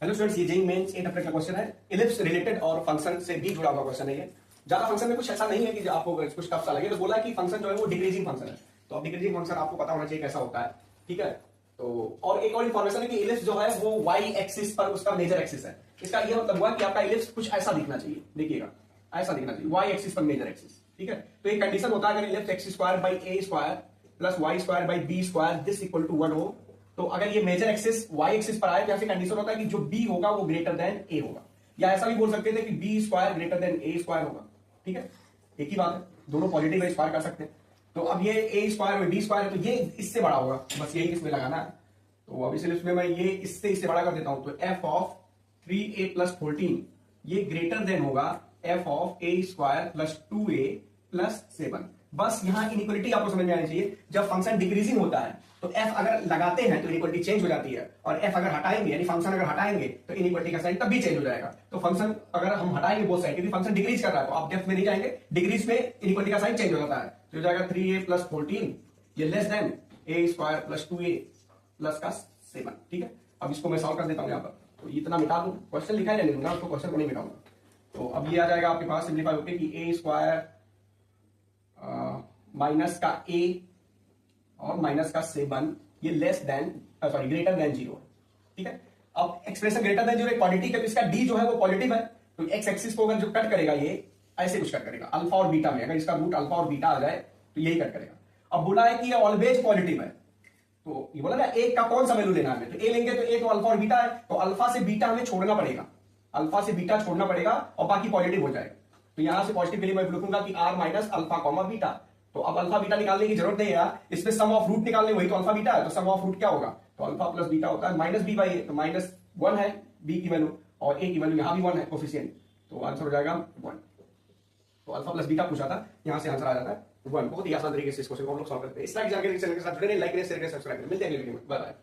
Hello students, ये JEE mains 8 अप्रैल का question है। इलिप्स रिलेटेड और फंक्शन से भी जुड़ा हुआ क्वेश्चन है ये। ज्यादा फंक्शन में कुछ ऐसा नहीं है कि आपको कुछ टफ सा लगे। तो बोला कि फंक्शन जो है वो डिक्रीजिंग फंक्शन है, तो अब डिक्रीजिंग फंक्शन आपको पता होना चाहिए कैसा होता है। ठीक है, तो और एक और इन्फॉर्मेशन है कि इलिप्स जो है वो वाई एक्सिस पर उसका मेजर एक्सिस है। इसका ये मतलब हुआ कि आपका इलिप्स कुछ ऐसा दिखना चाहिए, देखिएगा ऐसा दिखना चाहिए, वाई एक्सिस पर मेजर एक्सिस। ठीक है, तो एक कंडीशन होता है अगर ellipse x square by a square plus y square by b square this equal to 1 हो, तो अगर ये मेजर एक्सिस वाई एक्सिस पर आए तो ऐसे कंडीशन होता है कि जो बी होगा वो ग्रेटर देन ए होगा, या ऐसा भी बोल सकते थे कि बी स्क्वायर ग्रेटर देन ए स्क्वायर होगा। ठीक है, एक ही बात है, दोनों पॉजिटिव है, स्क्वायर कर सकते हैं। तो अब ये ए स्क्वायर में बी स्क्वायर है तो ये इससे बड़ा होगा, बस यही इसमें लगाना है। तो अब इसलिए मैं ये इससे बड़ा कर देता हूं, तो एफ ऑफ 3a प्लस 14 ये ग्रेटर देन होगा F of A square plus 2a plus 7। बस यहां इनइक्वालिटी आपको समझ में आनी चाहिए। जब फंक्शन डिक्रीजिंग होता है तो एफ अगर लगाते हैं तो इनइक्वालिटी चेंज हो जाती है, और एफ अगर हटाएंगे यानी फंक्शन अगर हटाएंगे तो इनइक्वालिटी का साइन तब भी चेंज हो जाएगा। तो फंक्शन अगर हम हटाएंगे बोथ साइड, क्योंकि फंक्शन डिक्रीज कर रहा है तो आप डेप्थ में नहीं जाएंगे, डिक्रीज में इनइक्वालिटी का साइन चेंज हो जाता है। तो हो जाएगा 3a प्लस 14 ये लेस देन ए स्क्वायर प्लस 2a प्लस का 7। ठीक है, अब इसको मैं सॉल्व कर देता हूं यहां पर। तो इतना मिटा दूं, क्वेश्चन लिखा है नहीं दूंगा उसको, क्वेश्चन को नहीं मिटाऊंगा। तो अब ये आ जाएगा आपके पास सिंप्लीफाई होकर कि ए स्क्वायर माइनस का ए और माइनस का 7 ये less than sorry greater than 0। ठीक है, अब एक्सप्रेशन ग्रेटर देन 0 एक पॉजिटिव है तो इसका डी जो है वो पॉजिटिव है, तो एक्स एक्सिस को अगर जो कट करेगा ये ऐसे कुछ कट करेगा अल्फा और बीटा में, अगर इसका रूट अल्फा और बीटा आ जाए तो यही कट करेगा। अब बोला है कि ये ऑलवेज पॉजिटिव है, तो ये बोला ना एक का कौन सा वैल्यू लेना है, तो ए लेंगे तो ए तो अल्फा और बीटा है, तो अल्फा से बीटा हमें छोड़ना पड़ेगा, अल्फा से बीटा छोड़ना पड़ेगा और बाकी पॉजिटिव हो जाएगा। तो यहां से पॉजिटिव के लिए मैं लिखूंगा कि r minus alpha comma beta. तो अब अल्फा बीटा निकालने की जरूरत नहीं है, इसमें सम ऑफ रूट निकालने, वही तो अल्फा बीटा है, तो सम ऑफ रूट क्या होगा, तो अल्फा प्लस बीटा होता है माइनस बी बाई ए, तो माइनस 1 है बी की वैल्यू और ए की वैल्यू यहां भी 1 है कोफिशिएंट, तो आंसर हो जाएगा 1। तो अल्फा प्लस बीटा पूछा था, यहां से आंसर आ जाता है 1। बहुत ही आसान तरीके से इस क्वेश्चन को हम लोग सॉल्व करते हैं। इस तरह की जानकारी चैनल के साथ जुड़े रहें, लाइक करें, शेयर करें, सब्सक्राइब करें। मिलते हैं अगले वीडियो में, बाय बाय।